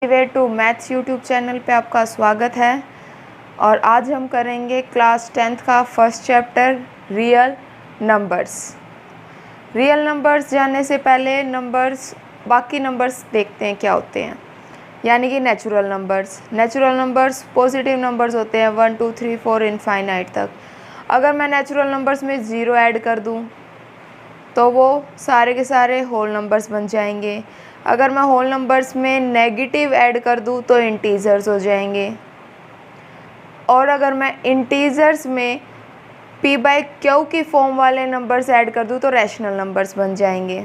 Way to maths YouTube channel पे आपका स्वागत है। और आज हम करेंगे क्लास 10th का first chapter real numbers. Real numbers जानने से पहले बाकी नंबर्स देखते हैं क्या होते हैं, यानी कि natural numbers. Natural numbers positive numbers होते हैं 1 2 3 4 इनफाइनाइट तक। अगर मैं नेचुरल नंबर्स में 0 ऐड कर दूँ तो वो सारे के सारे होल नंबर्स बन जाएंगे। अगर मैं होल नंबर्स में नेगेटिव ऐड कर दूँ तो इंटीजर्स हो जाएंगे। और अगर मैं इंटीजर्स में p/q की फॉर्म वाले नंबर्स ऐड कर दूँ तो रैशनल नंबर्स बन जाएंगे।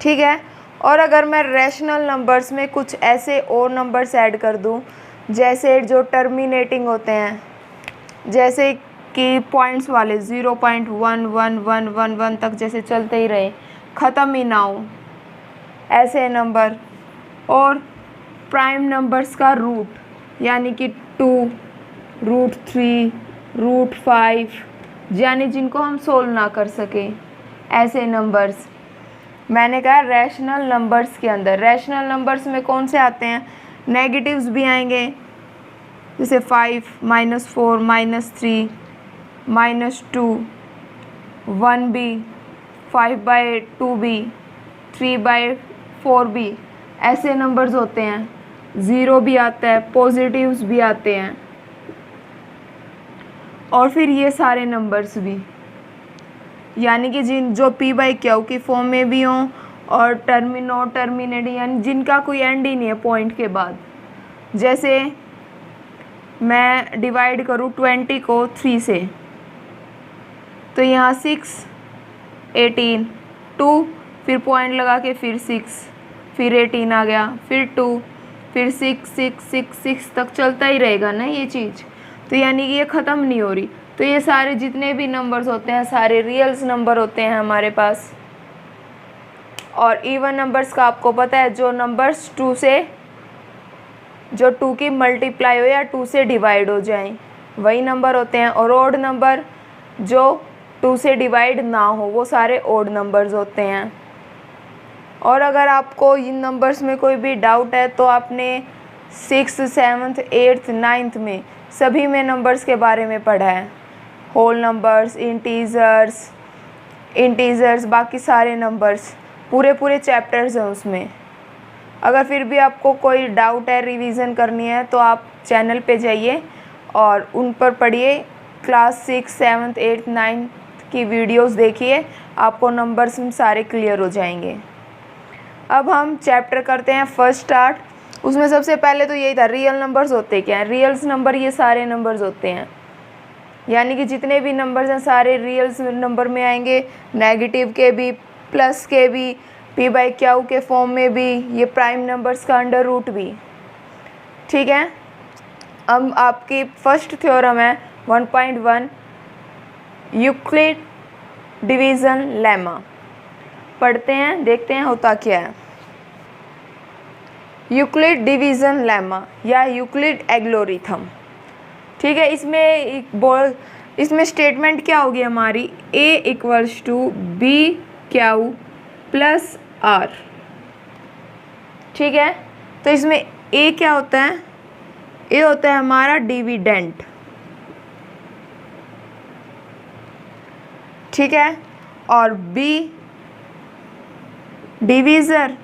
ठीक है। और अगर मैं रैशनल नंबर्स में कुछ ऐसे और नंबर्स ऐड कर दूँ जैसे जो टर्मिनेटिंग होते हैं, जैसे कि पॉइंट्स वाले 0.1111 तक जैसे चलते ही रहे, ख़त्म ही ना हो ऐसे नंबर, और प्राइम नंबर्स का रूट यानी कि 2, √3, √5, यानी जिनको हम सोल्व ना कर सके ऐसे नंबर्स। मैंने कहा रैशनल नंबर्स के अंदर। रैशनल नंबर्स में कौन से आते हैं? नेगेटिव्स भी आएंगे जैसे 5, -4, -3, -2, 1b, 5/2b, 3/4b, ऐसे नंबर्स होते हैं। 0 भी आता है, पॉजिटिव्स भी आते हैं, और फिर ये सारे नंबर्स भी, यानी कि जो p/q की फॉर्म में भी हों और टर्मिनेट यानी जिनका कोई एंड ही नहीं है पॉइंट के बाद। जैसे मैं डिवाइड करूँ 20 को 3 से तो यहाँ 6, 18, 2, फिर पॉइंट लगा के फिर 6, फिर 18 आ गया, फिर 2, फिर 6, 6, 6, 6 तक चलता ही रहेगा ना ये चीज़। तो यानी कि ये ख़त्म नहीं हो रही। तो ये सारे जितने भी नंबर्स होते हैं सारे रियल्स नंबर होते हैं हमारे पास। और इवन नंबर्स का आपको पता है, जो नंबर्स 2 की मल्टीप्लाई हो या 2 से डिवाइड हो जाएं वही नंबर होते हैं। और ऑड नंबर जो 2 से डिवाइड ना हो वो सारे ऑड नंबर्स होते हैं। और अगर आपको इन नंबर्स में कोई भी डाउट है तो आपने 6th 7th 8th 9th में सभी में नंबर्स के बारे में पढ़ा है। होल नंबर्स, इंटीजर्स, बाकी सारे नंबर्स, पूरे चैप्टर्स हैं उसमें। अगर फिर भी आपको कोई डाउट है, रिवीजन करनी है, तो आप चैनल पे जाइए और उन पर पढ़िए। क्लास 6, 7th 8th 9th की वीडियोस देखिए, आपको नंबर्स सारे क्लियर हो जाएंगे। अब हम चैप्टर करते हैं फर्स्ट स्टार्ट। उसमें सबसे पहले तो यही था, रियल नंबर्स होते क्या हैं। रियल्स नंबर ये सारे नंबर्स होते हैं, यानी कि जितने भी नंबर्स हैं सारे रियल्स नंबर में आएंगे। नेगेटिव के भी, प्लस के भी, p/q के फॉर्म में भी, ये प्राइम नंबर्स का अंडर रूट भी। ठीक है। अब आपकी फर्स्ट थ्योरम है 1.1 यूक्लिड डिवीज़न लेमा। पढ़ते हैं, देखते हैं होता क्या है। यूक्लिड डिवीज़न लेमा या यूक्लिड एल्गोरिथम। ठीक है। इसमें स्टेटमेंट क्या होगी हमारी? a = b/q + r। ठीक है। तो इसमें a क्या होता है? a होता है हमारा डिविडेंड। ठीक है। और b डिवीज़र,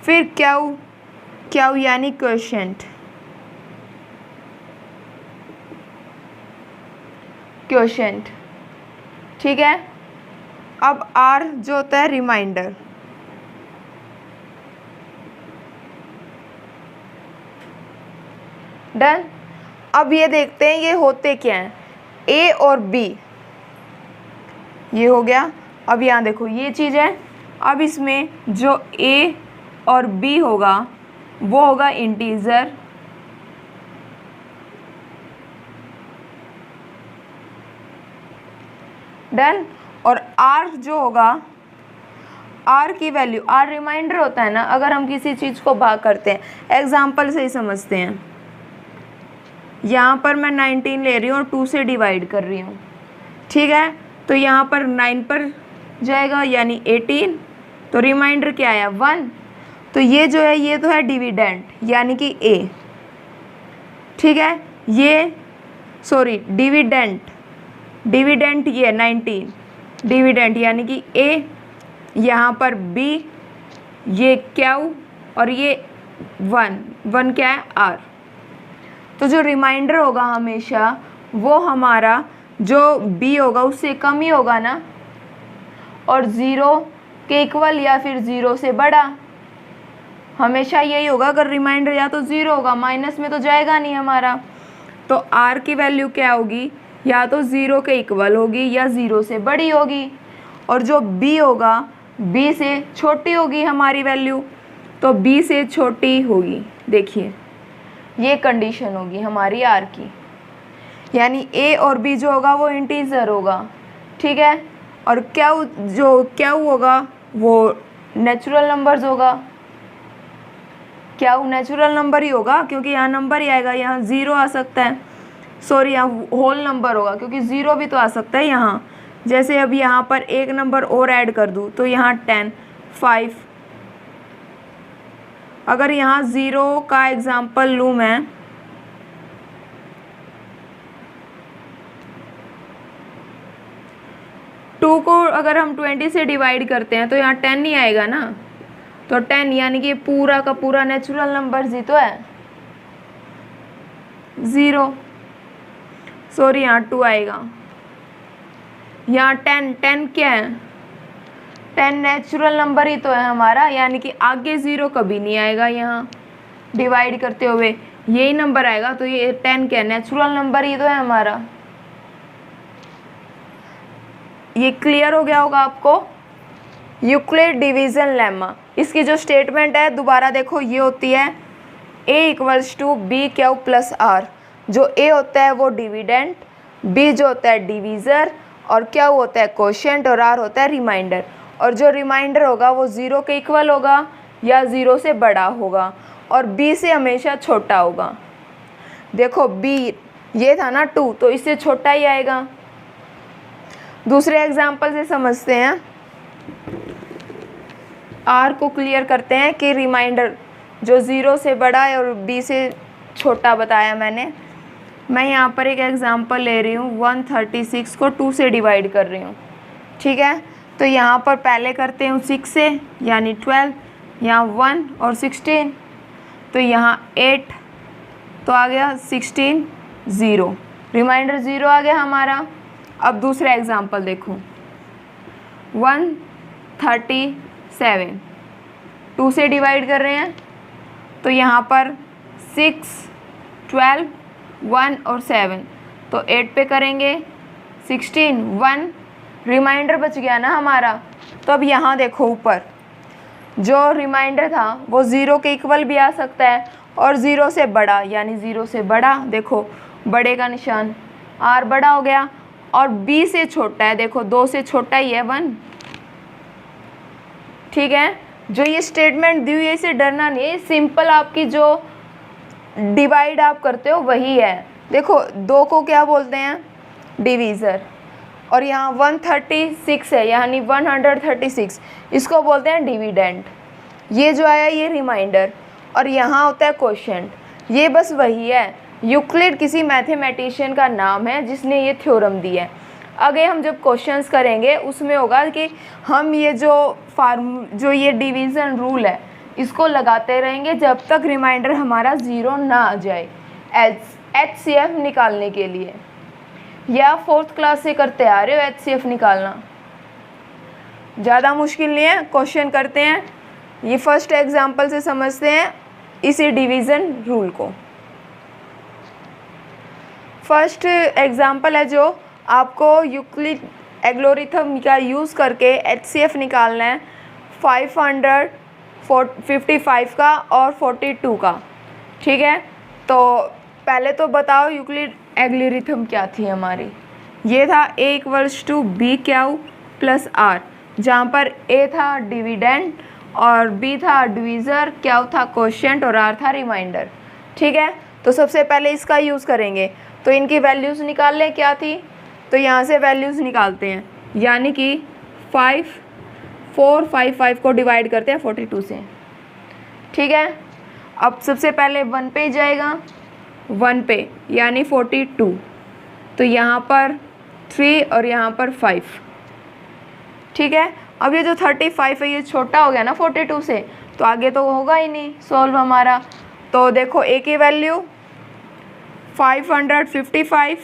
फिर q यानी क्वोशेंट। ठीक है। अब r जो होता है रिमाइंडर। डन। अब ये देखते हैं ये होते क्या हैं। a और b ये हो गया। अब यहाँ देखो ये चीज़ है। अब इसमें जो a और b होगा वो होगा इंटीजर, डन। और r जो होगा, r की वैल्यू, r रिमाइंडर होता है ना। अगर हम किसी चीज़ को भाग करते हैं, एग्जाम्पल से ही समझते हैं। यहाँ पर मैं 19 ले रही हूँ और 2 से डिवाइड कर रही हूँ। ठीक है। तो यहाँ पर 9 पर जाएगा यानी 18, तो रिमाइंडर क्या आया 1। तो ये जो है ये तो है डिविडेंड यानी कि ए, ठीक है। ये सॉरी डिविडेंट ये 19, डिविडेंट यानी कि ए, यहाँ पर बी, ये क्यू और ये 1 क्या है आर। तो जो रिमाइंडर होगा हमेशा वो हमारा जो बी होगा उससे कम ही होगा ना, और ज़ीरो के इक्वल या फिर ज़ीरो से बड़ा, हमेशा यही होगा। अगर रिमाइंडर या तो ज़ीरो होगा, माइनस में तो जाएगा नहीं हमारा, तो आर की वैल्यू क्या होगी, या तो ज़ीरो के इक्वल होगी या ज़ीरो से बड़ी होगी, और जो बी होगा बी से छोटी होगी हमारी वैल्यू, तो बी से छोटी होगी। देखिए ये कंडीशन होगी हमारी आर की, यानी ए और बी जो होगा वो इंटीजर होगा, ठीक है। और क्यू होगा वो नेचुरल नंबर्स होगा, क्यू नेचुरल नंबर ही होगा क्योंकि यहाँ नंबर ही आएगा, यहाँ ज़ीरो आ सकता है, सॉरी यहाँ होल नंबर होगा क्योंकि ज़ीरो भी तो आ सकता है यहाँ। जैसे अब यहाँ पर एक नंबर और ऐड कर दूँ तो यहाँ 10, 5। अगर यहाँ ज़ीरो का एग्जाम्पल लूँ मैं, टू को अगर हम 20 से डिवाइड करते हैं तो यहाँ 10 नहीं आएगा ना, तो 10 यानी कि पूरा का पूरा नेचुरल नंबर ही तो है, ज़ीरो, सॉरी यहाँ 2 आएगा। यहाँ 10 क्या है, 10 नेचुरल नंबर ही तो है हमारा, यानी कि आगे ज़ीरो कभी नहीं आएगा, यहाँ डिवाइड करते हुए यही नंबर आएगा, तो ये 10 क्या है, नेचुरल नंबर ही तो है हमारा। ये क्लियर हो गया होगा आपको। यूक्लिड डिवीज़न लेमा, इसकी जो स्टेटमेंट है दोबारा देखो, ये होती है a equals to b q plus r. जो ए होता है वो डिविडेंट, बी जो होता है डिवीज़र, और क्यू होता है कोशेंट, और आर होता है रिमाइंडर। और जो रिमाइंडर होगा वो ज़ीरो के इक्वल होगा या ज़ीरो से बड़ा होगा, और बी से हमेशा छोटा होगा। देखो बी ये था ना 2, तो इससे छोटा ही आएगा। दूसरे एग्जाम्पल से समझते हैं, आर को क्लियर करते हैं कि रिमाइंडर जो ज़ीरो से बड़ा है और बी से छोटा बताया मैंने। मैं यहाँ पर एक एग्जांपल ले रही हूँ, 136 को 2 से डिवाइड कर रही हूँ, ठीक है। तो यहाँ पर पहले करते हूँ 6 से, यानी 12, यहाँ 1 और 16, तो यहाँ 8, तो आ गया 16, 0, रिमाइंडर 0 आ गया हमारा। अब दूसरा एग्जांपल देखो, 137, 2 से डिवाइड कर रहे हैं, तो यहाँ पर 6, 12, 1 और 7, तो 8 पे करेंगे, 16, 1, रिमाइंडर बच गया ना हमारा। तो अब यहाँ देखो ऊपर जो रिमाइंडर था वो ज़ीरो के इक्वल भी आ सकता है और ज़ीरो से बड़ा, यानी ज़ीरो से बड़ा, देखो बड़े का निशान, आर बड़ा हो गया, और बी से छोटा है, देखो 2 से छोटा ही है 1, ठीक है। जो ये स्टेटमेंट दी हुई है इसे डरना नहीं है, सिंपल आपकी जो डिवाइड आप करते हो वही है। देखो 2 को क्या बोलते हैं, डिवीज़र, और यहाँ 136 है यानी 136, इसको बोलते हैं डिविडेंड। ये जो आया ये रिमाइंडर, और यहाँ होता है कोशेंट, ये बस वही है। यूक्लिड किसी मैथमेटिशियन का नाम है जिसने ये थ्योरम दी है। आगे हम जब क्वेश्चंस करेंगे उसमें होगा कि हम ये जो ये डिवीज़न रूल है इसको लगाते रहेंगे जब तक रिमाइंडर हमारा ज़ीरो ना आ जाए, HCF निकालने के लिए। या 4th क्लास से करते आ रहे हो HCF निकालना, ज़्यादा मुश्किल नहीं है। क्वेश्चन करते हैं, ये फर्स्ट एग्जांपल से समझते हैं इसी डिवीज़न रूल को। फर्स्ट एग्जांपल है जो आपको यूक्लिड एल्गोरिथम का यूज़ करके HCF निकालना है, 555 का और 42 का, ठीक है। तो पहले तो बताओ यूक्लिड एल्गोरिथम क्या थी हमारी, ये था A equals to b q plus r, जहाँ पर A था डिविडेंड और B था डिवीज़र, क्यू था कोशेंट और R था रिमाइंडर, ठीक है। तो सबसे पहले इसका यूज़ करेंगे, तो इनकी वैल्यूज़ निकाल लें क्या थी, तो यहाँ से वैल्यूज़ निकालते हैं, यानी कि 5, 4, 5, 5 को डिवाइड करते हैं 42 से, ठीक है। अब सबसे पहले 1 पे जाएगा, 1 पे यानी 42, तो यहाँ पर 3 और यहाँ पर 5, ठीक है। अब ये जो 35 है ये छोटा हो गया ना 42 से, तो आगे तो होगा ही नहीं सॉल्व हमारा। तो देखो ए की वैल्यू 555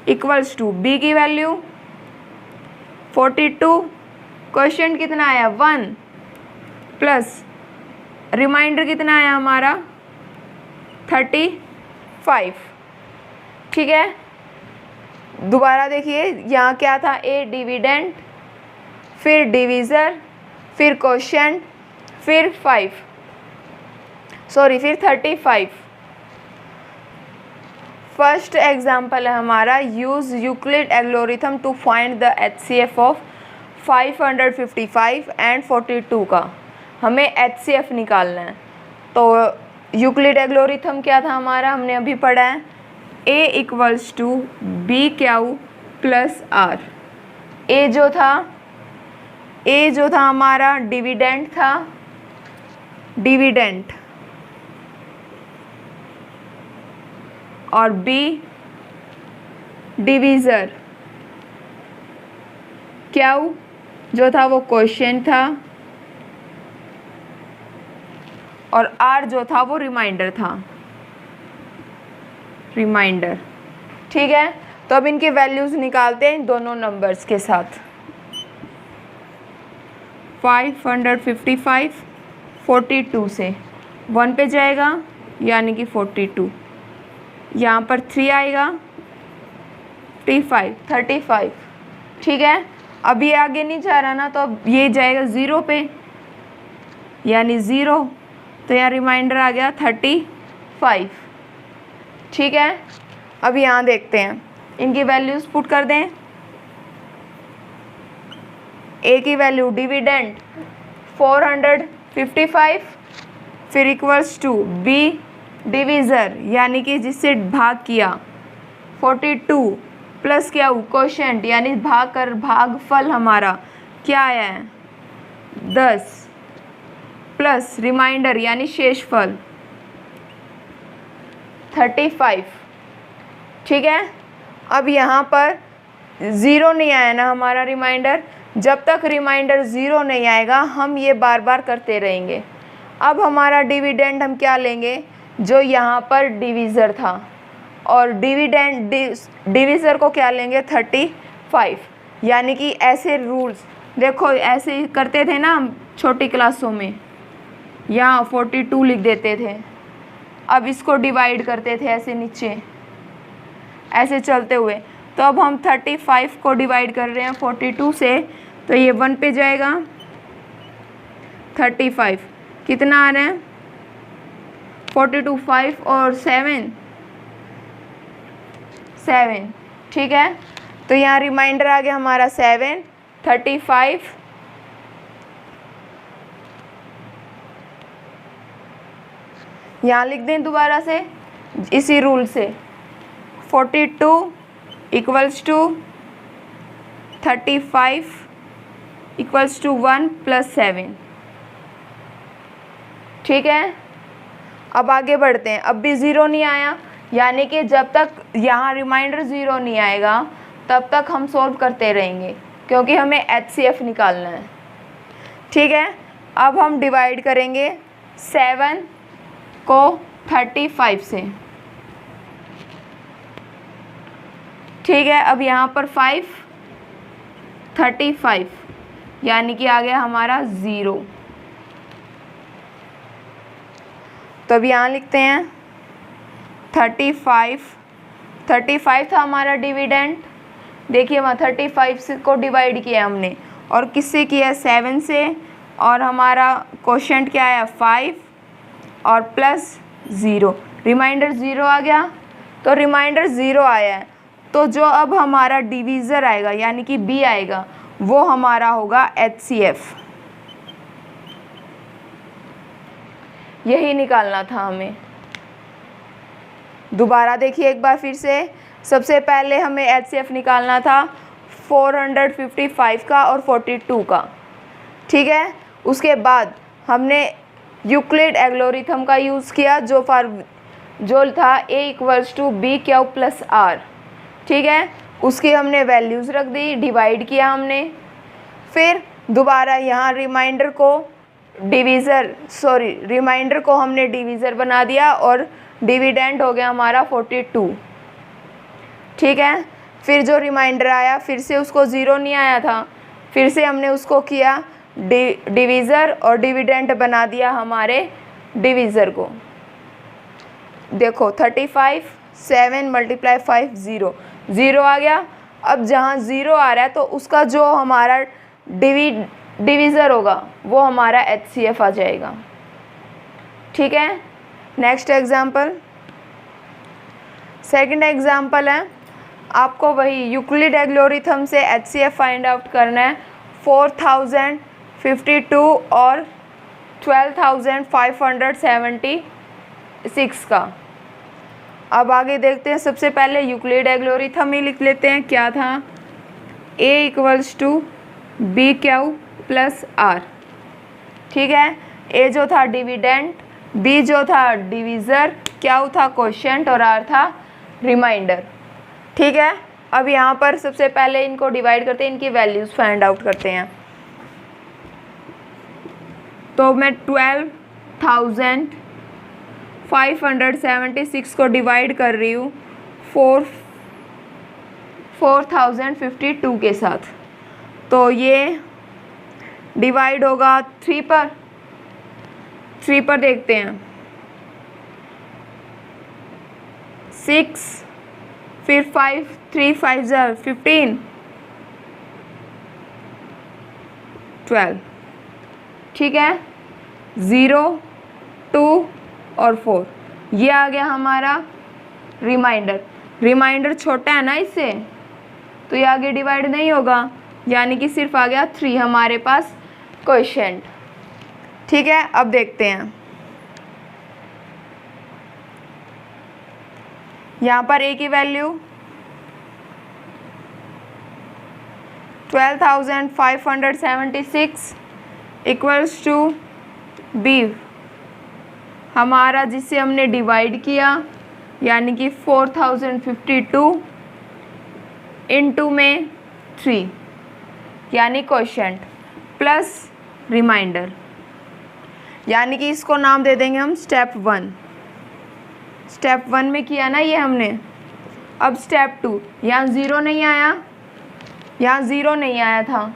इक्वल्स टू बी की वैल्यू 42, क्वेश्चन कितना आया 1 प्लस रिमाइंडर कितना आया हमारा 35, ठीक है। दोबारा देखिए यहाँ क्या था, ए डिविडेंड, फिर डिवीज़र, फिर क्वोशिएंट, फिर 35। फर्स्ट एग्जाम्पल है हमारा, use Euclid algorithm to find the HCF of 555 and 42 का हमें HCF निकालना है। तो यूक्लिड एल्गोरिथम क्या था हमारा, हमने अभी पढ़ा है, A equals to b q plus r. A जो था हमारा डिविडेंड था, डिविडेंड, और बी डिवीज़र, क्यू जो था वो क्वोशिएंट था, और आर जो था वो रिमाइंडर था, रिमाइंडर, ठीक है। तो अब इनके वैल्यूज़ निकालते हैं इन दोनों नंबर्स के साथ। 555 42 से 1 पे जाएगा यानी कि 42, यहाँ पर 3 आएगा 35, ठीक है। अब ये आगे नहीं जा रहा ना, तो अब ये जाएगा 0 पे यानी 0, तो यहाँ रिमाइंडर आ गया 35, ठीक है। अब यहाँ देखते हैं, इनकी वैल्यूज़ पुट कर दें। ए की वैल्यू डिविडेंड 455, फिर इक्वल्स टू बी डिवीज़र यानी कि जिससे भाग किया 42 प्लस क्या हो क्वोशिएंट यानी भागफल हमारा क्या आया है 10 प्लस रिमाइंडर यानी शेषफल 35, ठीक है। अब यहाँ पर 0 नहीं आया ना हमारा रिमाइंडर, जब तक रिमाइंडर 0 नहीं आएगा हम ये बार बार करते रहेंगे। अब हमारा डिविडेंड हम क्या लेंगे, जो यहाँ पर डिवीज़र था, और डिवीज़र को क्या लेंगे 35, यानी कि ऐसे रूल्स देखो ऐसे करते थे ना हम छोटी क्लासों में, यहाँ 42 लिख देते थे, अब इसको डिवाइड करते थे ऐसे नीचे ऐसे चलते हुए। तो अब हम 35 को डिवाइड कर रहे हैं 42 से, तो ये 1 पे जाएगा 35, कितना आ रहा है 42, 5 और 7, ठीक है। तो यहाँ रिमाइंडर आ गया हमारा 7, 35, यहाँ लिख दें दोबारा से इसी रूल से, 42 equals to 35 equals to 1 plus 7, ठीक है। अब आगे बढ़ते हैं, अब भी 0 नहीं आया, यानी कि जब तक यहाँ रिमाइंडर 0 नहीं आएगा तब तक हम सॉल्व करते रहेंगे, क्योंकि हमें HCF निकालना है, ठीक है। अब हम डिवाइड करेंगे 7 को 35 से, ठीक है। अब यहाँ पर 5 35 यानी कि आ गया हमारा 0। तो अब यहाँ लिखते हैं 35 था हमारा डिविडेंड, देखिए वहाँ 35 को डिवाइड किया हमने, और किससे किया 7 से, और हमारा क्वोशिएंट क्या आया 5 और प्लस 0, रिमाइंडर 0 आ गया। तो रिमाइंडर 0 आया है, तो जो अब हमारा डिवीज़र आएगा यानी कि बी आएगा वो हमारा होगा HCF, यही निकालना था हमें। दोबारा देखिए एक बार फिर से, सबसे पहले हमें HCF निकालना था 455 का और 42 का, ठीक है। उसके बाद हमने यूक्लिड एल्गोरिथम का यूज़ किया जो था a=b^r, ठीक है। उसकी हमने वैल्यूज़ रख दी, डिवाइड किया हमने। फिर दोबारा यहाँ रिमाइंडर को हमने डिवीज़र बना दिया और डिविडेंड हो गया हमारा 42, ठीक है। फिर जो रिमाइंडर आया फिर से उसको ज़ीरो नहीं आया था, फिर से हमने उसको किया डिवीज़र और डिविडेंड बना दिया हमारे डिवीज़र को। देखो 35, 7 × 5 0, 0 आ गया। अब जहाँ 0 आ रहा है तो उसका जो हमारा डिवीज़र होगा वो हमारा HCF आ जाएगा, ठीक है। नेक्स्ट एग्जाम्पल, सेकंड एग्जाम्पल है, आपको वही यूक्लिड एल्गोरिथम से HCF फाइंड आउट करना है 4052 और 12576 का। अब आगे देखते हैं। सबसे पहले यूक्लिड एल्गोरिथम ही लिख लेते हैं, क्या था, a=b^r, ठीक है। a जो था डिविडेंड, b जो था डिवीज़र, q था क्वोशिएंट और r था रिमाइंडर, ठीक है। अब यहाँ पर सबसे पहले इनको डिवाइड करते हैं, इनकी वैल्यूज़ फाइंड आउट करते हैं। तो मैं 12,576 को डिवाइड कर रही हूँ 4052 के साथ, तो ये डिवाइड होगा 3 पर देखते हैं, 6, फिर 5, 3 5 15, 12, ठीक है। 0, 2 और 4, ये आ गया हमारा रिमाइंडर छोटा है ना इससे, तो ये आगे डिवाइड नहीं होगा, यानी कि सिर्फ आ गया 3 हमारे पास क्वोशिएंट, ठीक है। अब देखते हैं, यहाँ पर a की वैल्यू 12,576 इक्वल्स टू b हमारा जिससे हमने डिवाइड किया, यानी कि 4052 इंटू में 3 यानी क्वोशिएंट प्लस रिमाइंडर, यानी कि इसको नाम दे देंगे हम स्टेप 1। स्टेप 1 में किया ना ये हमने। अब स्टेप 2, यहाँ ज़ीरो नहीं आया था,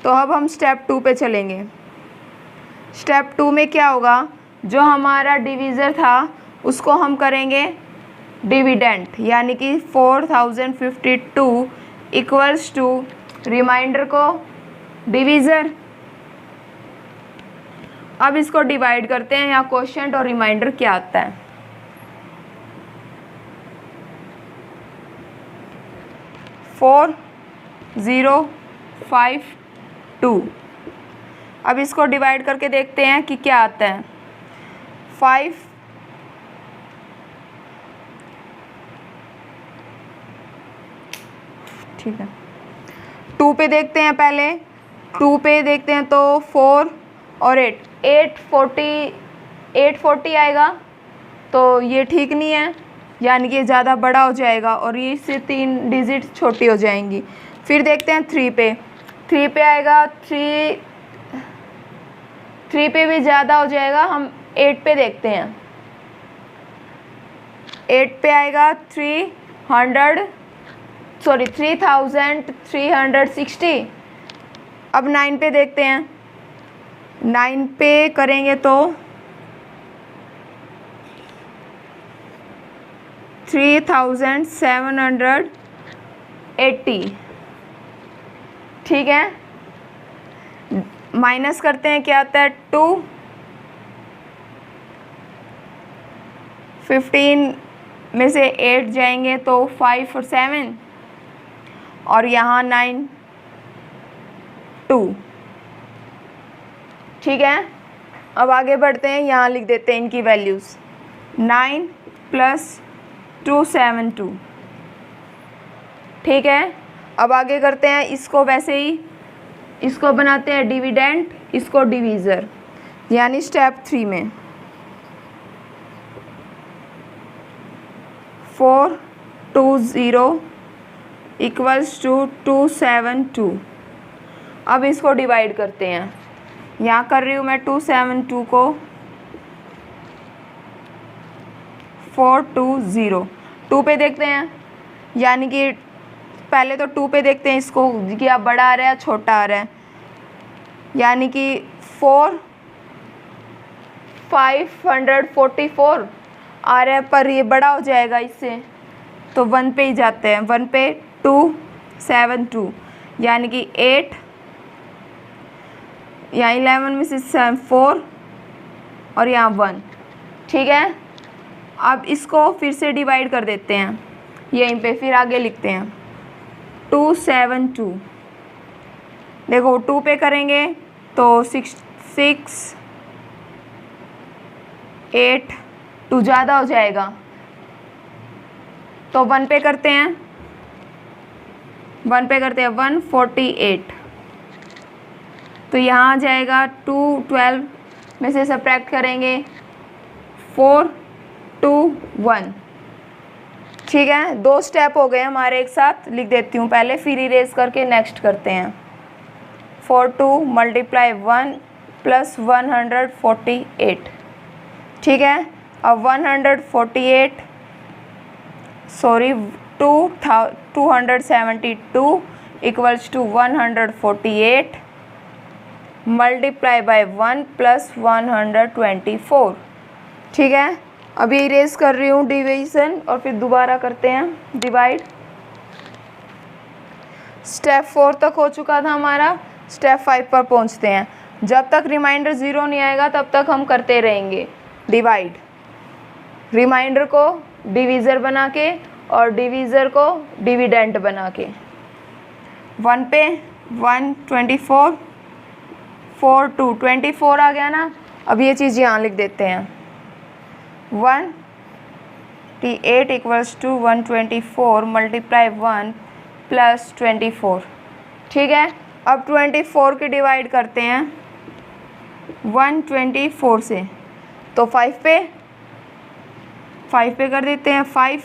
तो अब हम स्टेप 2 पे चलेंगे। स्टेप 2 में क्या होगा, जो हमारा डिवीज़र था उसको हम करेंगे डिविडेंड, यानी कि 4052 इक्वल्स टू रिमाइंडर को डिवीज़र। अब इसको डिवाइड करते हैं, यहाँ क्वोशिएंट और रिमाइंडर क्या आता है। 4052, अब इसको डिवाइड करके देखते हैं कि क्या आता है। 5, ठीक है। 2 पे देखते हैं, पहले 2 पे देखते हैं तो 4 और 840 आएगा, तो ये ठीक नहीं है, यानी कि ज़्यादा बड़ा हो जाएगा और ये इससे 3 डिजिट छोटी हो जाएंगी। फिर देखते हैं 3 पे आएगा, 3 पे भी ज़्यादा हो जाएगा। हम 8 पे देखते हैं, 8 पे आएगा 3360। अब 9 पे देखते हैं, 9 पे करेंगे तो 3780, ठीक है। माइनस करते हैं, क्या आता है 2, 15 में से 8 जाएंगे तो 5 और 7 और यहाँ 9, 2, ठीक है। अब आगे बढ़ते हैं, यहाँ लिख देते हैं इनकी वैल्यूज़ 9 + 272, ठीक है। अब आगे करते हैं इसको, वैसे ही इसको बनाते हैं डिविडेंड, इसको डिवीज़र, यानी स्टेप 3 में 420 इक्वल्स टू 272। अब इसको डिवाइड करते हैं। यहाँ कर रही हूँ मैं 272 को 420। 2 पे देखते हैं, यानी कि पहले तो 2 पे देखते हैं इसको कि अब बड़ा आ रहा है या छोटा आ रहा है। यानी कि 544 आ रहा है, पर ये बड़ा हो जाएगा इससे, तो 1 पे ही जाते हैं। 1 पे 272, यानी कि 8, यहाँ 11 में से 4 और यहाँ 1। ठीक है, अब इसको फिर से डिवाइड कर देते हैं यहीं पे, फिर आगे लिखते हैं 272। देखो 2 पे करेंगे तो 6 8, 2 ज़्यादा हो जाएगा, तो 1 पे करते हैं। 148, तो यहाँ आ जाएगा 212 में से सब्ट्रैक्ट करेंगे 4 2 1। ठीक है, 2 स्टेप हो गए हमारे एक साथ। लिख देती हूँ पहले, फिर इरेज करके नेक्स्ट करते हैं। 42 × 1 + 148। ठीक है, अब 272 इक्वल्स टू 148 मल्टीप्लाई बाय 1 + 124। ठीक है, अभी इरेज कर रही हूँ डिवीज़न और फिर दोबारा करते हैं डिवाइड। स्टेप 4 तक हो चुका था हमारा, स्टेप 5 पर पहुँचते हैं। जब तक रिमाइंडर 0 नहीं आएगा तब तक हम करते रहेंगे डिवाइड। रिमाइंडर को डिवीज़र बना के और डिवीज़र को डिविडेंड बना के। 1 पे 124, 4 2 24 आ गया ना। अब ये चीज़ यहाँ लिख देते हैं। 148 इक्वल्स टू 124 मल्टीप्लाई 1 + 24। ठीक है, अब 24 की डिवाइड करते हैं 124 से, तो 5 पे कर देते हैं। 5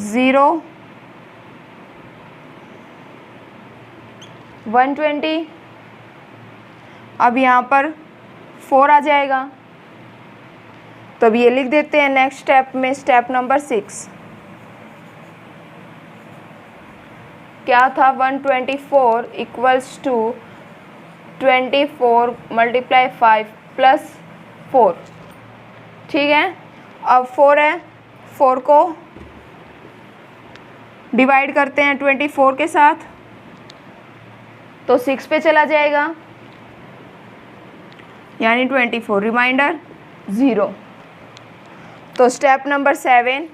0 120। अब यहाँ पर 4 आ जाएगा, तो अब ये लिख देते हैं नेक्स्ट स्टेप में, स्टेप नंबर 6। क्या था? 124 इक्वल्स टू 24 × 5 + 4। ठीक है, अब 4 है, 4 को डिवाइड करते हैं 24 के साथ, तो 6 पे चला जाएगा, यानी 24, रिमाइंडर 0। तो स्टेप नंबर 7,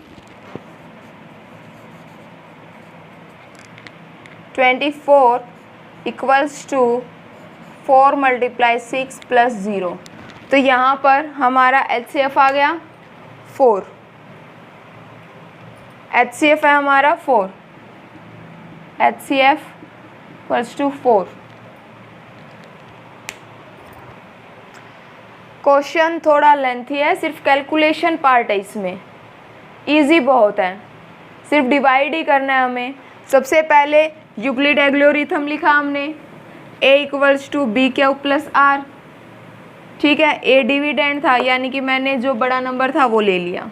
24 इक्वल्स टू 4 × 6 + 0। तो यहाँ पर हमारा HCF आ गया 4। HCF है हमारा 4, HCF इक्वल्स टू 4। क्वेश्चन थोड़ा लेंथी है, सिर्फ कैलकुलेशन पार्ट है इसमें, इजी बहुत है, सिर्फ डिवाइड ही करना है हमें। सबसे पहले यूक्लिड एल्गोरिथम लिखा हमने, A equals to B³ + R। ठीक है, A डिविडेंड था, यानी कि मैंने जो बड़ा नंबर था वो ले लिया।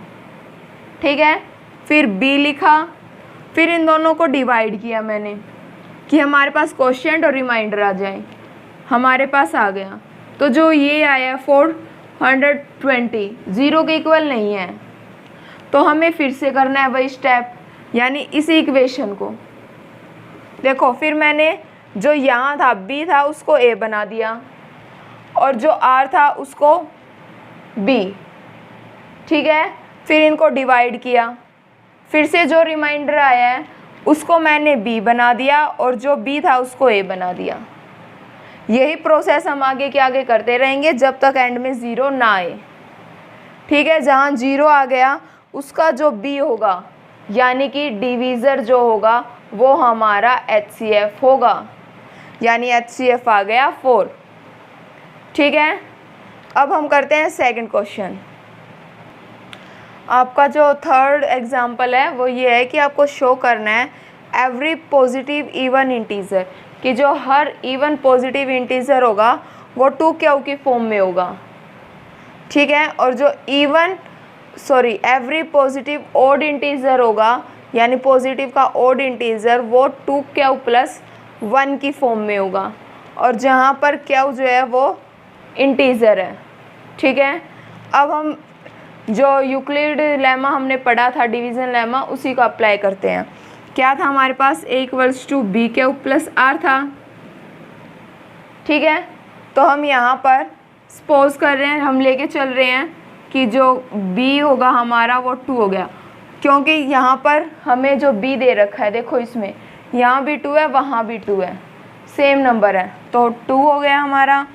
ठीक है, फिर B लिखा, फिर इन दोनों को डिवाइड किया मैंने कि हमारे पास क्वोशिएंट और रिमाइंडर आ जाए। हमारे पास आ गया, तो जो ये आया 420 0 के इक्वल नहीं है, तो हमें फिर से करना है वही स्टेप, यानी इसी इक्वेशन को। देखो, फिर मैंने जो यहाँ था B था उसको A बना दिया और जो R था उसको B। ठीक है, फिर इनको डिवाइड किया, फिर से जो रिमाइंडर आया है उसको मैंने B बना दिया और जो B था उसको A बना दिया। यही प्रोसेस हम आगे के आगे करते रहेंगे जब तक एंड में 0 ना आए। ठीक है, जहाँ 0 आ गया उसका जो B होगा, यानी कि डिवीज़र जो होगा वो हमारा HCF होगा, यानी HCF आ गया 4। ठीक है, अब हम करते हैं सेकंड क्वेश्चन। आपका जो थर्ड एग्जाम्पल है वो ये है कि आपको शो करना है एवरी पॉजिटिव इवन इंटीजर, कि जो हर इवन पॉजिटिव इंटीजर होगा वो 2q की फॉर्म में होगा। ठीक है, और जो एवरी पॉजिटिव ऑड इंटीजर होगा, यानी पॉजिटिव का ऑड इंटीजर, वो 2q प्लस 1 की फॉर्म में होगा, और जहाँ पर q जो है वो इंटीजर है। ठीक है, अब हम जो यूक्लिड लेमा हमने पढ़ा था, डिवीज़न लेमा, उसी को अप्लाई करते हैं। क्या था हमारे पास, a = bq प्लस r था। ठीक है, तो हम यहाँ पर सपोज कर रहे हैं, हम लेके चल रहे हैं कि जो b होगा हमारा वो 2 हो गया, क्योंकि यहाँ पर हमें जो b दे रखा है, देखो इसमें यहाँ भी 2 है, वहाँ भी 2 है, सेम नंबर है, तो 2 हो गया हमारा।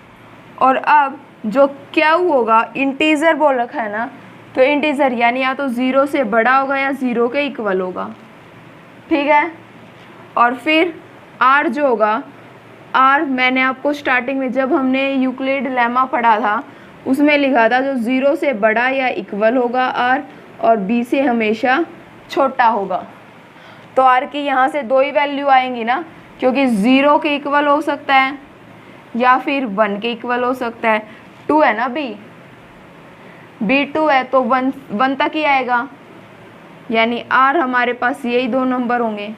और अब जो q होगा, इंटीजर बोल रखा है ना, तो इंटीजर यानी या तो 0 से बड़ा होगा या 0 के इक्वल होगा। ठीक है, और फिर r जो होगा, r मैंने आपको स्टार्टिंग में जब हमने यूक्लिड लेमा पढ़ा था उसमें लिखा था जो 0 से बड़ा या इक्वल होगा r, और b से हमेशा छोटा होगा। तो r की यहाँ से 2 ही वैल्यू आएंगी ना, क्योंकि 0 के इक्वल हो सकता है या फिर 1 के इक्वल हो सकता है। 2 है ना b 2 है, तो 1 तक ही आएगा, यानी r हमारे पास यही 2 नंबर होंगे।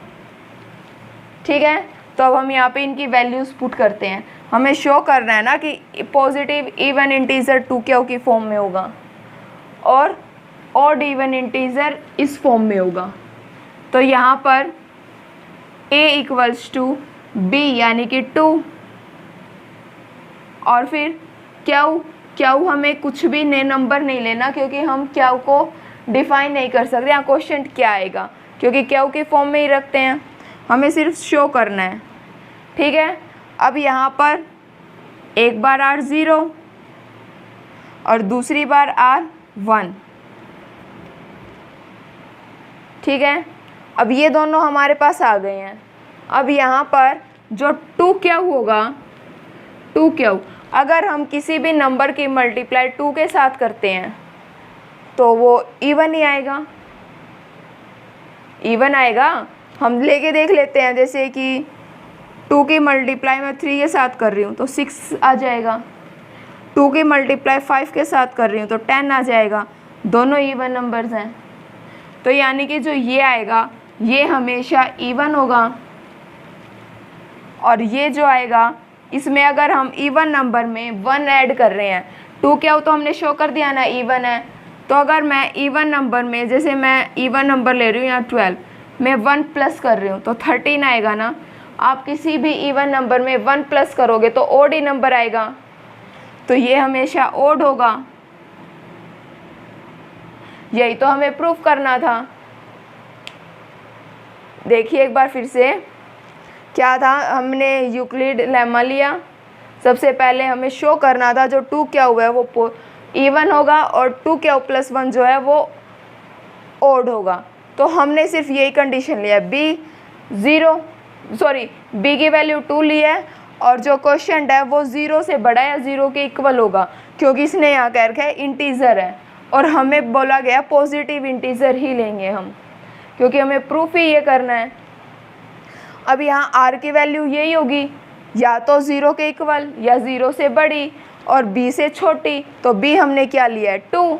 ठीक है, तो अब हम यहाँ पे इनकी वैल्यूज़ पुट करते हैं। हमें शो करना है ना कि पॉजिटिव इवन इंटीजर 2q की फॉर्म में होगा और ऑड इवन इंटीजर इस फॉर्म में होगा। तो यहाँ पर a = b यानी कि 2, और फिर q हमें कुछ भी नंबर नहीं लेना, क्योंकि हम q को डिफाइन नहीं कर सकते, यहाँ क्वेश्चन क्या आएगा, क्योंकि q की फॉर्म में ही रखते हैं, हमें सिर्फ शो करना है। ठीक है, अब यहाँ पर एक बार r 0 और दूसरी बार r 1। ठीक है, अब ये दोनों हमारे पास आ गए हैं। अब यहाँ पर जो 2q होगा, 2q अगर हम किसी भी नंबर की मल्टीप्लाई 2 के साथ करते हैं तो वो इवन ही आएगा, इवन आएगा। हम लेके देख लेते हैं, जैसे कि 2 की मल्टीप्लाई मैं 3 के साथ कर रही हूँ तो 6 आ जाएगा, 2 की मल्टीप्लाई 5 के साथ कर रही हूँ तो 10 आ जाएगा, दोनों इवन नंबर्स हैं। तो यानी कि जो ये आएगा ये हमेशा इवन होगा, और ये जो आएगा इसमें अगर हम इवन नंबर में 1 ऐड कर रहे हैं, 2q तो हमने शो कर दिया ना इवन है, तो अगर मैं इवन नंबर में, जैसे मैं इवन नंबर ले रही हूँ यहाँ 12, मैं 1 प्लस कर रही हूँ तो 13 आएगा ना। आप किसी भी इवन नंबर में 1 प्लस करोगे तो ओड ही नंबर आएगा, तो ये हमेशा ओड होगा। यही तो हमें प्रूफ करना था। देखिए एक बार फिर से, क्या था, हमने यूक्लिड लेमा लिया, सबसे पहले हमें शो करना था जो 2q है वो इवन होगा और 2q प्लस 1 जो है वो ओड होगा। तो हमने सिर्फ यही कंडीशन लिया, b की वैल्यू 2 ली है, और जो क्वेश्चन है वो 0 से बड़ा या 0 के इक्वल होगा, क्योंकि इसने यहाँ कह रखा है इंटीजर है, और हमें बोला गया पॉजिटिव इंटीजर ही लेंगे हम, क्योंकि हमें प्रूफ ही ये करना है। अब यहाँ r की वैल्यू यही होगी, या तो 0 के इक्वल या 0 से बड़ी और b से छोटी, तो b हमने क्या लिया है 2,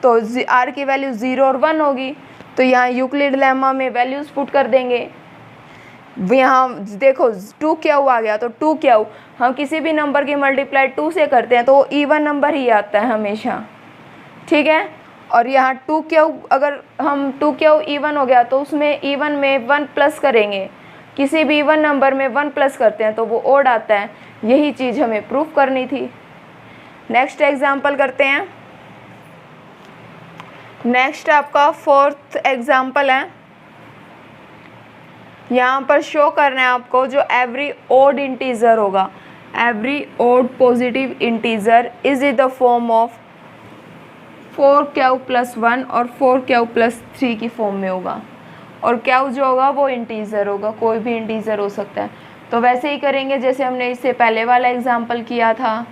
तो r की वैल्यू 0 और 1 होगी। तो यहाँ यूक्लिड लेमा में वैल्यूज पुट कर देंगे। यहाँ देखो 2q आ गया, तो 2q हम किसी भी नंबर की मल्टीप्लाई 2 से करते हैं तो वो इवन नंबर ही आता है हमेशा। ठीक है, और यहाँ 2q अगर हम 2q इवन हो गया तो उसमें इवन में 1 प्लस करेंगे, किसी भी इवन नंबर में 1 प्लस करते हैं तो वो ओड आता है। यही चीज़ हमें प्रूफ करनी थी। नेक्स्ट एग्जाम्पल करते हैं। नेक्स्ट आपका 4th एग्जाम्पल है। यहाँ पर शो करना है आपको जो एवरी ओड इंटीजर होगा, every odd positive integer is in the form of 4q plus 1 और 4q प्लस 3 की फॉर्म में होगा, और q जो होगा वो इंटीजर होगा, कोई भी इंटीजर हो सकता है। तो वैसे ही करेंगे जैसे हमने इससे पहले वाला एग्जाम्पल किया था।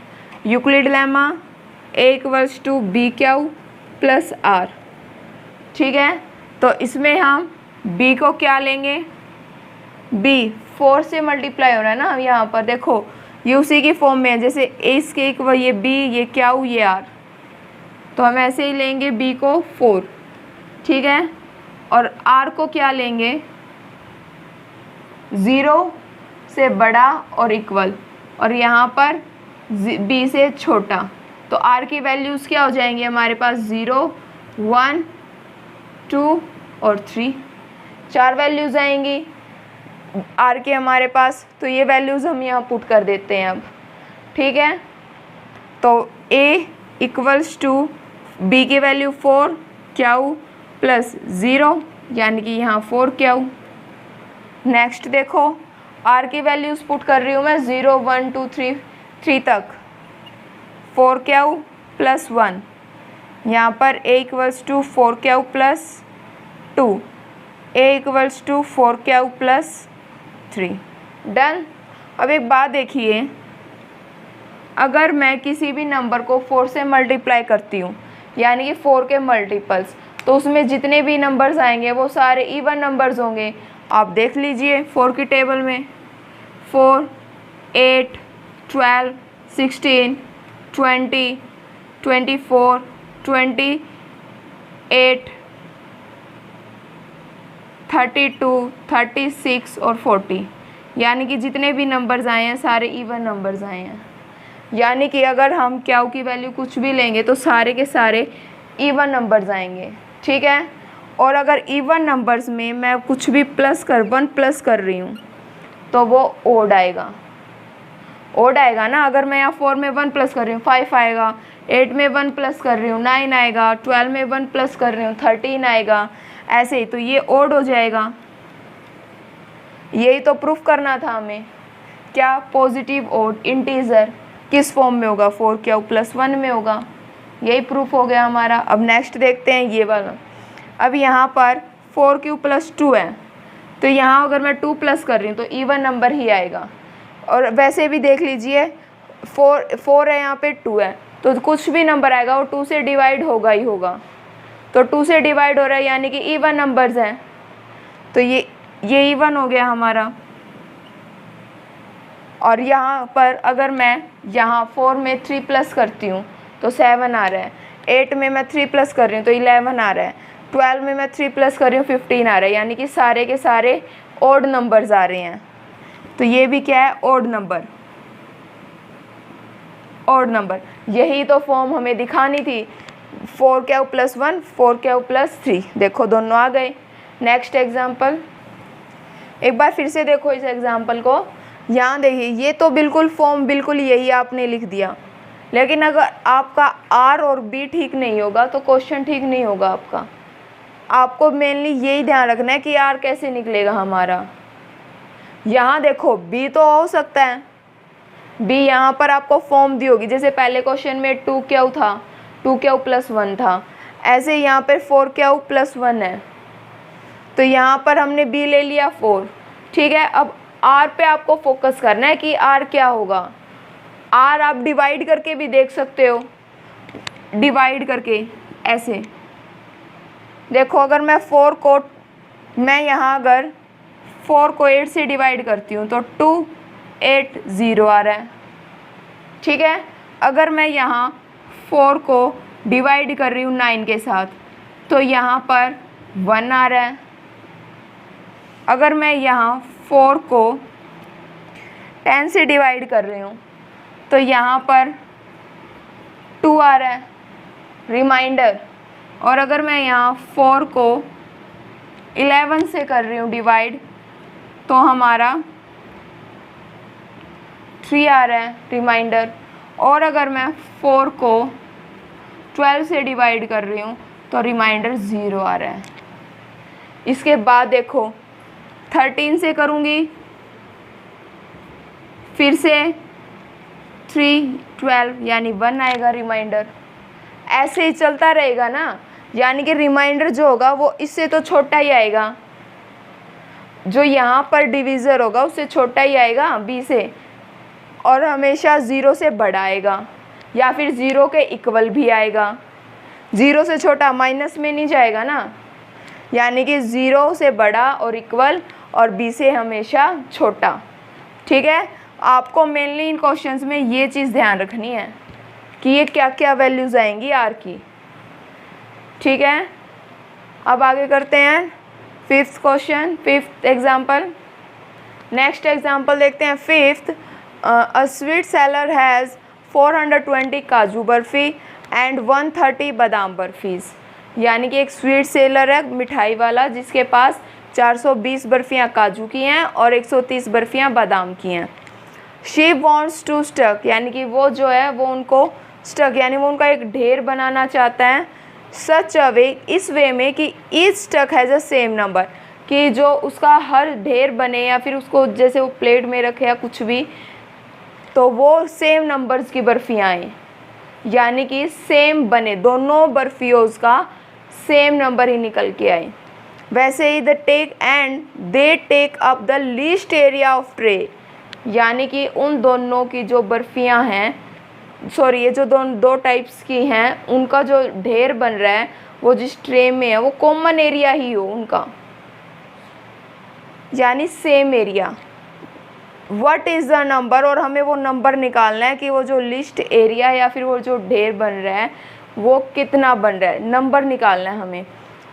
Euclid lemma A equals to b q plus r. ठीक है, तो इसमें हम B को क्या लेंगे, B 4 से मल्टीप्लाई हो रहा है ना यहाँ पर, देखो ये उसी की फॉर्म में है, जैसे A इसके इक्वल ये B, ये क्यू, ये R, तो हम ऐसे ही लेंगे B को 4। ठीक है, और R को क्या लेंगे, 0 से बड़ा और इक्वल, और यहाँ पर B से छोटा, तो R की वैल्यूज़ क्या हो जाएंगी हमारे पास, 0, 1, 2 और 3, 4 वैल्यूज़ आएंगी R के हमारे पास। तो ये वैल्यूज़ हम यहाँ पुट कर देते हैं अब। ठीक है, तो A इक्वल्स टू B की वैल्यू 4 क्यू प्लस 0, यानी कि यहाँ 4 क्यू। नेक्स्ट देखो R की वैल्यूज़ पुट कर रही हूँ मैं 0, 1, 2, 3 तक, 4 क्यू प्लस 1, यहाँ पर A equals to 4 q plus 2, A equals to 4 q plus 3। Done. अब एक बात देखिए, अगर मैं किसी भी नंबर को 4 से मल्टीप्लाई करती हूँ, यानी कि 4 के मल्टीपल्स, तो उसमें जितने भी नंबर्स आएंगे वो सारे इवन नंबर्स होंगे। आप देख लीजिए 4 की टेबल में 4, 8, 12, 16, 20, 24, 28, 32, 36 और 40, यानी कि जितने भी नंबर्स आए हैं सारे इवन नंबर्स आए हैं। यानी कि अगर हम क्यू की वैल्यू कुछ भी लेंगे तो सारे के सारे इवन नंबर्स आएंगे। ठीक है, और अगर इवन नंबर्स में मैं कुछ भी 1 प्लस कर रही हूँ तो वो ओड आएगा। ओड आएगा ना, अगर मैं यहाँ 4 में 1 प्लस कर रही हूँ 5 आएगा, 8 में 1 प्लस कर रही हूँ 9 आएगा, 12 में 1 प्लस कर रही हूँ 13 आएगा, ऐसे ही। तो ये ओड हो जाएगा। यही तो प्रूफ करना था हमें, क्या, पॉजिटिव ओड इंटीजर किस फॉर्म में होगा, 4 क्यू प्लस 1 में होगा। यही प्रूफ हो गया हमारा। अब नेक्स्ट देखते हैं ये वाला। अब यहाँ पर 4 क्यू प्लस 2 है, तो यहाँ अगर मैं 2 प्लस कर रही हूँ तो इवन नंबर ही आएगा। और वैसे भी देख लीजिए 4 है, यहाँ पे 2 है, तो कुछ भी नंबर आएगा वो 2 से डिवाइड होगा ही होगा। तो 2 से डिवाइड हो रहा है यानी कि इवन नंबर्स हैं, तो ये इवन हो गया हमारा। और यहाँ पर अगर मैं यहाँ 4 में 3 प्लस करती हूँ तो 7 आ रहा है, 8 में मैं 3 प्लस कर रही हूँ तो 11 आ रहा है, 12 में मैं 3 प्लस कर रही हूँ 15 आ रहा है, यानी कि सारे के सारे ओड नंबर्स आ रहे हैं। तो ये भी क्या है, ओड नंबर। ओड नंबर, यही तो फॉर्म हमें दिखानी थी, 4 क्यू प्लस 1, 4 क्यू प्लस 3। देखो दोनों आ गए। नेक्स्ट एग्जाम्पल, एक बार फिर से देखो इस एग्जाम्पल को। यहाँ देखिए, ये तो बिल्कुल फॉर्म बिल्कुल यही आपने लिख दिया, लेकिन अगर आपका आर और बी ठीक नहीं होगा तो क्वेश्चन ठीक नहीं होगा आपका। आपको मेनली यही ध्यान रखना है कि आर कैसे निकलेगा हमारा। यहाँ देखो बी तो हो सकता है, बी यहाँ पर आपको फॉर्म दी होगी, जैसे पहले क्वेश्चन में 2 क्यू था, 2 क्यू प्लस 1 था, ऐसे यहाँ पर 4 क्यू प्लस 1 है, तो यहाँ पर हमने बी ले लिया 4। ठीक है, अब आर पे आपको फोकस करना है कि आर क्या होगा। आर आप डिवाइड करके भी देख सकते हो, डिवाइड करके ऐसे देखो। अगर मैं 4 को, मैं यहाँ अगर 4 को 8 से डिवाइड करती हूँ तो 2, 8, 0 आ रहा है। ठीक है, अगर मैं यहाँ 4 को डिवाइड कर रही हूँ 9 के साथ तो यहाँ पर 1 आ रहा है। अगर मैं यहाँ 4 को 10 से डिवाइड कर रही हूँ तो यहाँ पर 2 आ रहा है, रिमाइंडर। और अगर मैं यहाँ 4 को 11 से कर रही हूँ डिवाइड तो हमारा 3 आ रहा है, रिमाइंडर। और अगर मैं 4 को 12 से डिवाइड कर रही हूँ तो रिमाइंडर 0 आ रहा है। इसके बाद देखो 13 से करूँगी, फिर से 3, 12 यानी 1 आएगा रिमाइंडर। ऐसे ही चलता रहेगा ना, यानी कि रिमाइंडर जो होगा वो इससे तो छोटा ही आएगा, जो यहाँ पर डिवीज़र होगा उससे छोटा ही आएगा बी से, और हमेशा 0 से बड़ा आएगा। या फिर 0 के इक्वल भी आएगा। 0 से छोटा माइनस में नहीं जाएगा ना, यानी कि 0 से बड़ा और इक्वल और b से हमेशा छोटा। ठीक है, आपको मेनली इन क्वेश्चंस में ये चीज़ ध्यान रखनी है कि ये क्या क्या वैल्यूज़ आएंगी r की। ठीक है, अब आगे करते हैं 5th question, 5th example. Next example देखते हैं 5th। A sweet seller has 420 काजू बर्फ़ी एंड 130 बादाम बर्फ़ीज़। यानी कि एक स्वीट सेलर है, मिठाई वाला, जिसके पास 420 बर्फ़ियाँ काजू की हैं और 130 बर्फ़ियाँ बादाम की हैं। शी वॉन्ट्स टू स्टक, यानी कि वो जो है वो उनको स्टक यानी वो उनका एक ढेर बनाना चाहता है। सच अ वे, इस वे में कि each stack has a same number, कि जो उसका हर ढेर बने या फिर उसको जैसे वो प्लेट में रखे या कुछ भी, तो वो सेम नंबर्स की बर्फ़ियाँ आएँ, यानी कि सेम बने, दोनों बर्फ़ियों का सेम नंबर ही निकल के आए। वैसे ही they take up the least area of tray, यानी कि उन दोनों की जो बर्फ़ियाँ हैं, सॉरी ये जो दो टाइप्स की हैं, उनका जो ढेर बन रहा है वो जिस ट्रे में है वो कॉमन एरिया ही हो उनका, यानी same area. What is the number, और हमें वो नंबर निकालना है कि वो जो लिस्ट एरिया या फिर वो जो ढेर बन रहा है वो कितना बन रहा है, नंबर निकालना है हमें।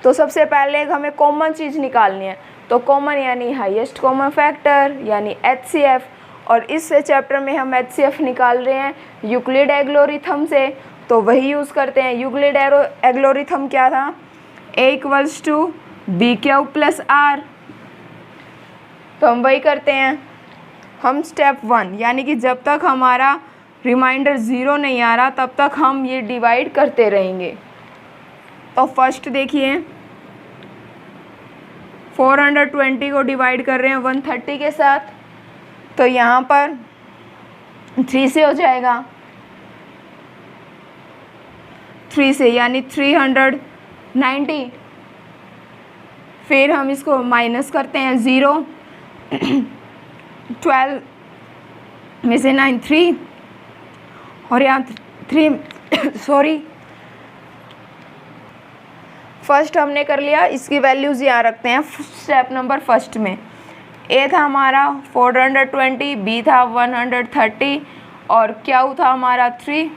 तो सबसे पहले हमें कॉमन चीज़ निकालनी है, तो कॉमन यानी हाईएस्ट कॉमन फैक्टर यानी HCF, और इस चैप्टर में हम HCF निकाल रहे हैं यूक्लिड एल्गोरिथम से, तो वही यूज़ करते हैं। यूक्लिड एल्गोरिथम क्या था, A = BQ + R, तो हम वही करते हैं। हम स्टेप 1 यानी कि जब तक हमारा रिमाइंडर 0 नहीं आ रहा तब तक हम ये डिवाइड करते रहेंगे। तो फर्स्ट देखिए 420 को डिवाइड कर रहे हैं 130 के साथ, तो यहाँ पर 3 से हो जाएगा, 3 से यानी 390। फिर हम इसको माइनस करते हैं 0, 12 में से 9 3, और यहाँ 3 सॉरी फर्स्ट हमने कर लिया, इसकी वैल्यूज़ यहाँ रखते हैं स्टेप नंबर फर्स्ट में। ए था हमारा 420, बी था 130 और क्यू था हमारा 3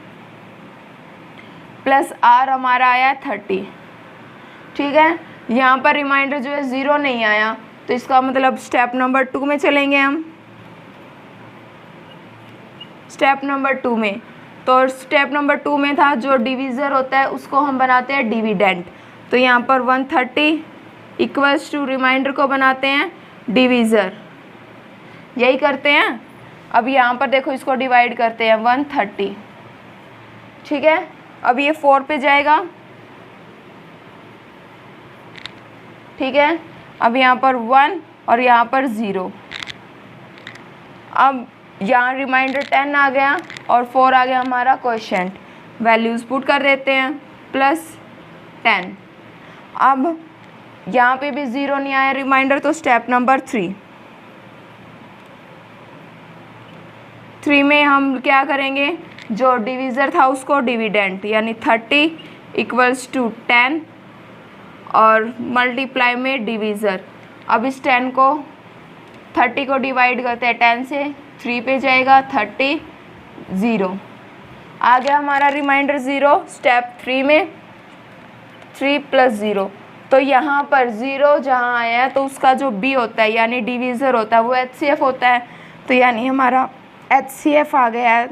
प्लस आर हमारा आया 30। ठीक है, यहाँ पर रिमाइंडर जो है 0 नहीं आया, तो इसका मतलब स्टेप नंबर 2 में चलेंगे हम। स्टेप नंबर 2 में, तो स्टेप नंबर 2 में था जो डिवीज़र होता है उसको हम बनाते हैं डिविडेंड, तो यहाँ पर 130 इक्वल्स टू रिमाइंडर को बनाते हैं डिवीज़र, यही करते हैं। अब यहाँ पर देखो इसको डिवाइड करते हैं 130। ठीक है, अब ये 4 पे जाएगा। ठीक है, अब यहाँ पर 1 और यहाँ पर 0। अब यहाँ रिमाइंडर 10 आ गया और 4 आ गया हमारा क्वोशिएंट, वैल्यूज़ पुट कर देते हैं +10। अब यहाँ पे भी 0 नहीं आया रिमाइंडर, तो स्टेप नंबर 3 में हम क्या करेंगे, जो डिवीज़र था उसको डिविडेंड यानी 30 इक्वल्स टू 10 और मल्टीप्लाई में डिवीज़र। अब इस 10 को 30 को डिवाइड करते हैं 10 से, 3 पे जाएगा 30 0 आ गया हमारा रिमाइंडर 0। स्टेप 3 में 3 + 0, तो यहाँ पर 0 जहाँ आया है तो उसका जो b होता है यानी डिवीज़र होता है वो HCF होता है, तो यानी हमारा HCF आ गया है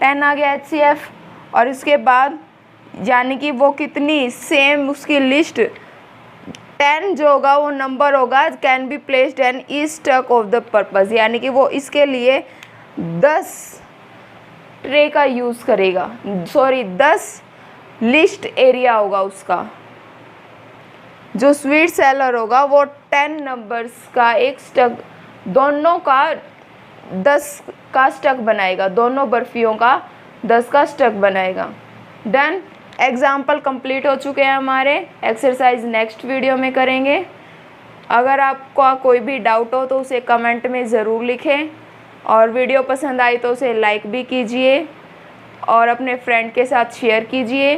10 आ गया HCF। और इसके बाद यानी कि वो कितनी सेम उसकी लिस्ट 10 जो होगा वो नंबर होगा can be placed in each stack of the purpose, यानी कि वो इसके लिए 10 ट्रे का यूज़ करेगा, सॉरी 10 लिस्ट एरिया होगा उसका। जो स्वीट सेलर होगा वो 10 नंबर्स का एक स्टक, दोनों का 10 का स्टक बनाएगा, दोनों बर्फियों का 10 का स्टक बनाएगा। डन, एग्जाम्पल कंप्लीट हो चुके हैं हमारे। एक्सरसाइज नेक्स्ट वीडियो में करेंगे। अगर आपका कोई भी डाउट हो तो उसे कमेंट में ज़रूर लिखें। और वीडियो पसंद आई तो उसे लाइक भी कीजिए और अपने फ्रेंड के साथ शेयर कीजिए।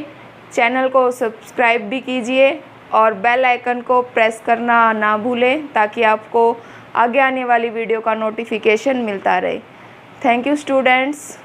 चैनल को सब्सक्राइब भी कीजिए और बेल आइकन को प्रेस करना ना भूलें ताकि आपको आगे आने वाली वीडियो का नोटिफिकेशन मिलता रहे। Thank you students.